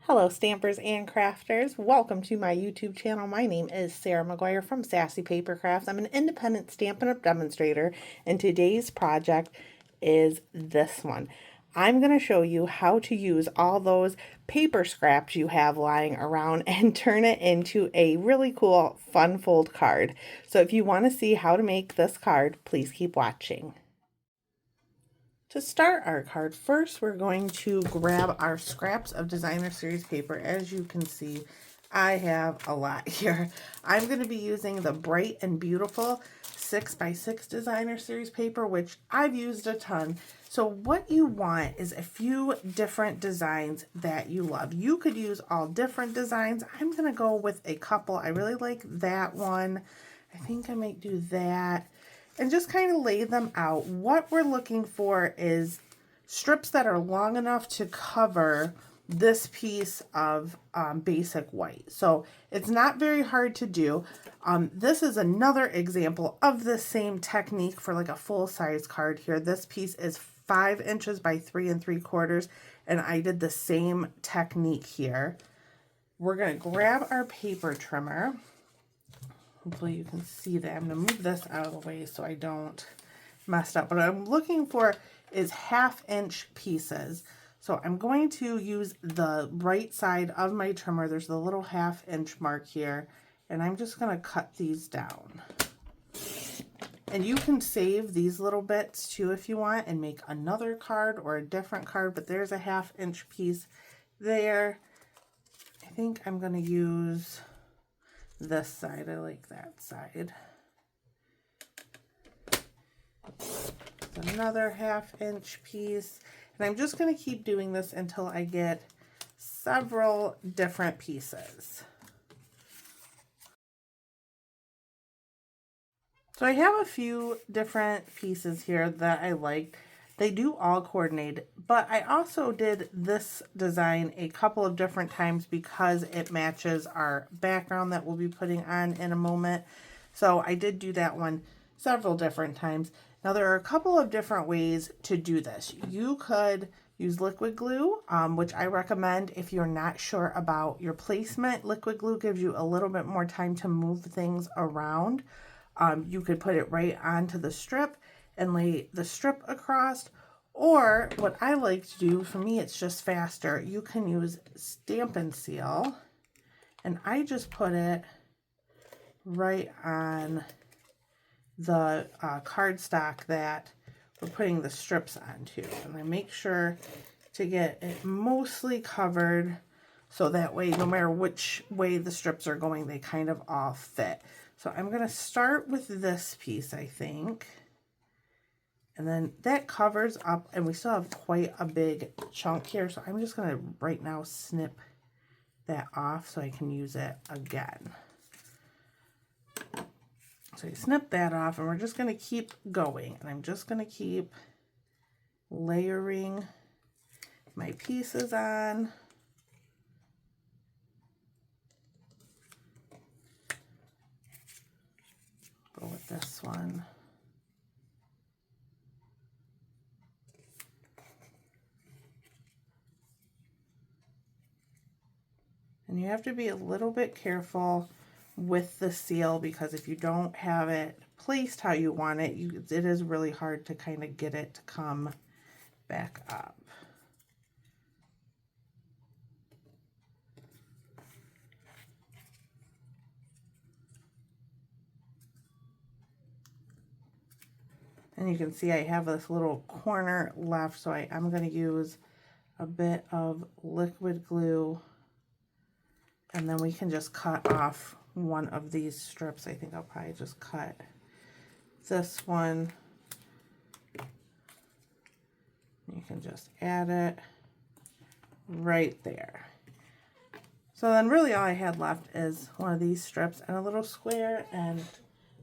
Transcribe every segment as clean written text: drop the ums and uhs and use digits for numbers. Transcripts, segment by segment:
Hello stampers and crafters. Welcome to my YouTube channel. My name is Sarah McGuire from Sassy Paper Crafts. I'm an independent Stampin' Up! Demonstrator, and today's project is this one. I'm going to show you how to use all those paper scraps you have lying around and turn it into a really cool fun fold card. So if you want to see how to make this card, please keep watching. To start our card, first we're going to grab our scraps of designer series paper. As you can see, I have a lot here. I'm going to be using the Bright and Beautiful 6x6 designer series paper, which I've used a ton. So what you want is a few different designs that you love. You could use all different designs. I'm going to go with a couple. I really like that one. I think I might do that. And just kind of lay them out. What we're looking for is strips that are long enough to cover this piece of basic white. So it's not very hard to do. This is another example of the same technique for like a full-size card here. This piece is 5 inches by 3 3/4, and I did the same technique here. We're going to grab our paper trimmer. Hopefully you can see that. I'm going to move this out of the way so I don't mess up. What I'm looking for is 1/2 inch pieces. So I'm going to use the right side of my trimmer. There's the little 1/2 inch mark here. And I'm just going to cut these down. And you can save these little bits too if you want and make another card or a different card. But there's a 1/2 inch piece there. I think I'm going to use this side. I like that side. Another 1/2 inch piece, and I'm just going to keep doing this until I get several different pieces. So I have a few different pieces here that I like. They do all coordinate, but I also did this design a couple of different times because it matches our background that we'll be putting on in a moment. So I did do that one several different times. Now there are a couple of different ways to do this. You could use liquid glue, which I recommend if you're not sure about your placement. Liquid glue gives you a little bit more time to move things around. You could put it right onto the strip and lay the strip across, or what I like to do, for me it's just faster, you can use Stampin' Seal, and I just put it right on the cardstock that we're putting the strips onto, and I make sure to get it mostly covered so that way no matter which way the strips are going, they kind of all fit. So I'm going to start with this piece, I think. And then that covers up, and we still have quite a big chunk here. So I'm just going to right now snip that off so I can use it again. So I snip that off, and we're just going to keep going. And I'm just going to keep layering my pieces on. Go with this one. And you have to be a little bit careful with the seal, because if you don't have it placed how you want it, it is really hard to kind of get it to come back up. And you can see I have this little corner left, so I'm going to use a bit of liquid glue, and then we can just cut off one of these strips. I think I'll probably just cut this one. You can just add it right there. So then really all I had left is one of these strips and a little square, and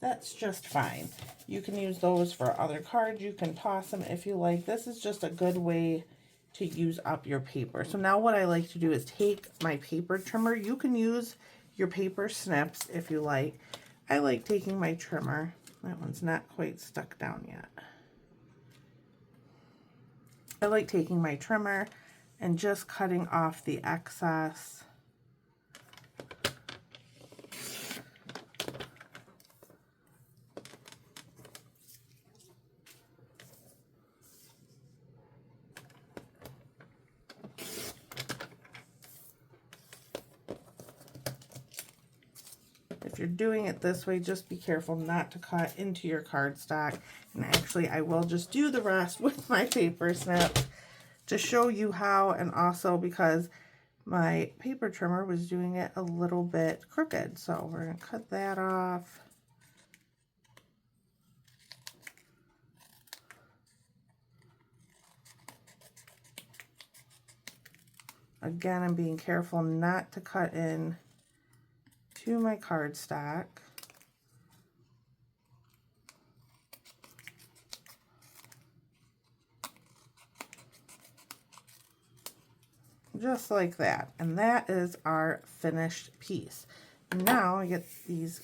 that's just fine. You can use those for other cards. You can toss them if you like. This is just a good way to use up your paper. So now what I like to do is take my paper trimmer. You can use your paper snips if you like. I like taking my trimmer. That one's not quite stuck down yet. I like taking my trimmer and just cutting off the excess. If you're doing it this way, just be careful not to cut into your cardstock. And actually, I will just do the rest with my paper snips to show you how, and also because my paper trimmer was doing it a little bit crooked. So we're going to cut that off. Again, I'm being careful not to cut in to my cardstock. Just like that. And that is our finished piece. Now I get these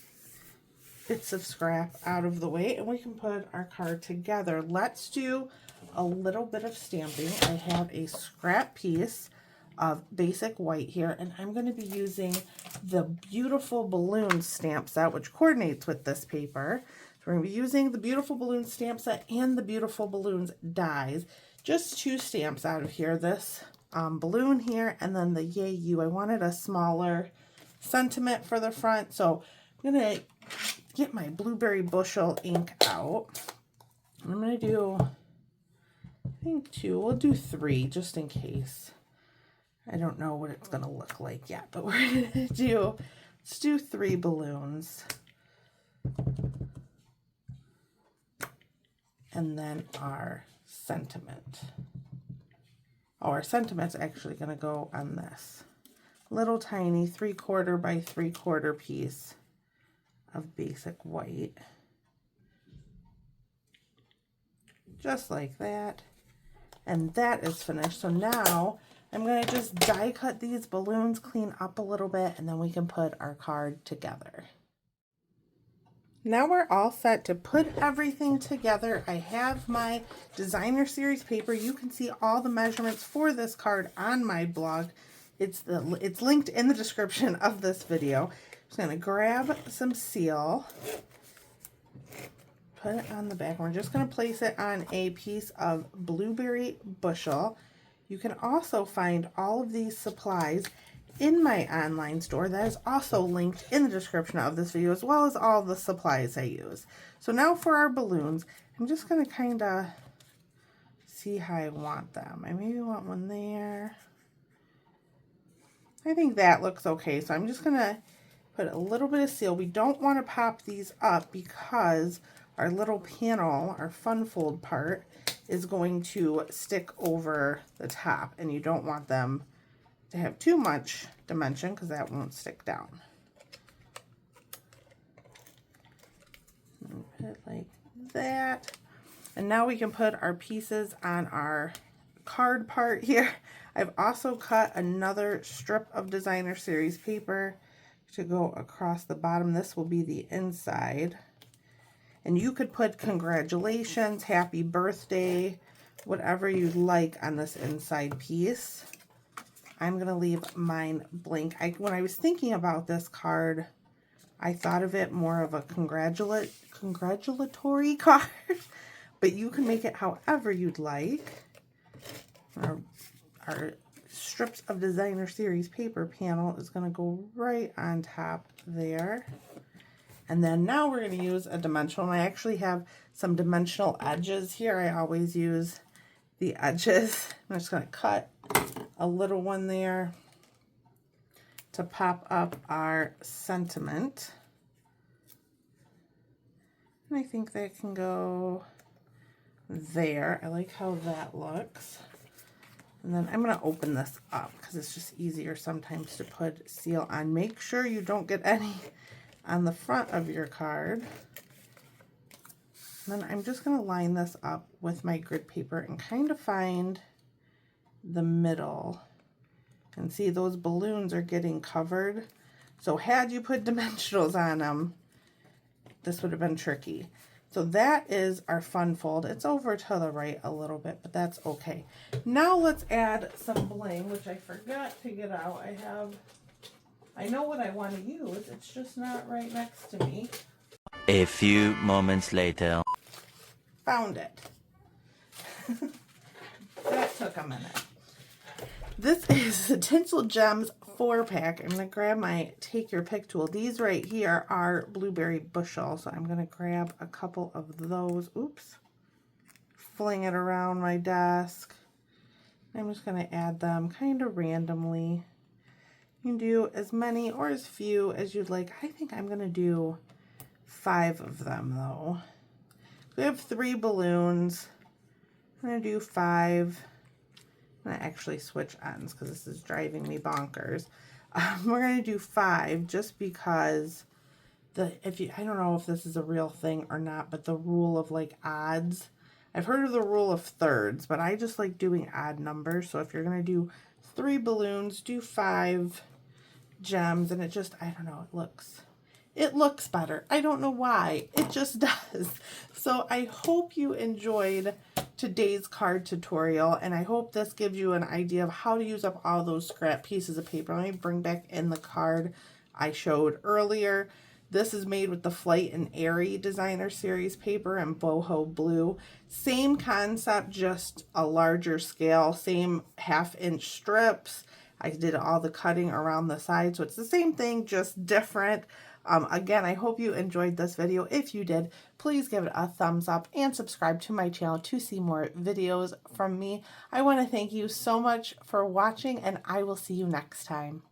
bits of scrap out of the way and we can put our card together. Let's do a little bit of stamping. I have a scrap piece of basic white here, and I'm going to be using the beautiful balloon stamp set, which coordinates with this paper. So we're going to be using the beautiful balloon stamp set and the beautiful balloons dies. Just two stamps out of here. This balloon here, and then the Yay You. I wanted a smaller sentiment for the front, so I'm going to get my blueberry bushel ink out. I'm going to do, I think 2. We'll do 3 just in case. I don't know what it's going to look like yet, but we're going to do, let's do 3 balloons. And then our sentiment. Oh, our sentiment's actually going to go on this little tiny 3/4 by 3/4 piece of basic white. Just like that. And that is finished. So now I'm going to just die cut these balloons, clean up a little bit, and then we can put our card together. Now we're all set to put everything together. I have my designer series paper. You can see all the measurements for this card on my blog. It's linked in the description of this video. I'm just going to grab some seal, put it on the back. We're just going to place it on a piece of blueberry bushel. You can also find all of these supplies in my online store. That is also linked in the description of this video, as well as all the supplies I use. So now for our balloons, I'm just going to kind of see how I want them. I maybe want one there. I think that looks okay. So I'm just going to put a little bit of seal. We don't want to pop these up because our little panel, our fun fold part, is going to stick over the top, and you don't want them to have too much dimension because that won't stick down. Put it like that. And now we can put our pieces on our card part here. I've also cut another strip of designer series paper to go across the bottom. This will be the inside. And you could put congratulations, happy birthday, whatever you'd like on this inside piece. I'm going to leave mine blank. When I was thinking about this card, I thought of it more of a congratulatory card, but you can make it however you'd like. Our strips of designer series paper panel is going to go right on top there. And then now we're going to use a dimensional. I actually have some dimensional edges here. I always use the edges. I'm just going to cut a little one there to pop up our sentiment. And I think that can go there. I like how that looks. And then I'm going to open this up because it's just easier sometimes to put seal on. Make sure you don't get any on the front of your card. And then I'm just going to line this up with my grid paper and kind of find the middle. And see, those balloons are getting covered. So had you put dimensionals on them, this would have been tricky. So that is our fun fold. It's over to the right a little bit, but that's okay. Now let's add some bling, which I forgot to get out. I know what I want to use. It's just not right next to me. A few moments later. Found it. That took a minute. This is the Tinsel Gems 4-pack. I'm going to grab my Take Your Pick tool. These right here are blueberry bushel, so I'm going to grab a couple of those. Oops. Fling it around my desk. I'm just going to add them kind of randomly. You can do as many or as few as you'd like. I think I'm going to do 5 of them, though. We have 3 balloons. I'm going to do 5. I'm going to actually switch ends because this is driving me bonkers. We're going to do 5 just because I don't know if this is a real thing or not, but the rule of like odds. I've heard of the rule of thirds, but I just like doing odd numbers. So if you're going to do 3 balloons, do 5 gems, and it just, I don't know, it looks better. I don't know why. It just does. So I hope you enjoyed today's card tutorial, and I hope this gives you an idea of how to use up all those scrap pieces of paper. Let me bring back in the card I showed earlier. This is made with the Flight and Airy Designer Series paper and boho blue. Same concept, just a larger scale, same 1/2-inch strips. I did all the cutting around the side, so it's the same thing, just different. Again, I hope you enjoyed this video. If you did, please give it a thumbs up and subscribe to my channel to see more videos from me. I want to thank you so much for watching, and I will see you next time.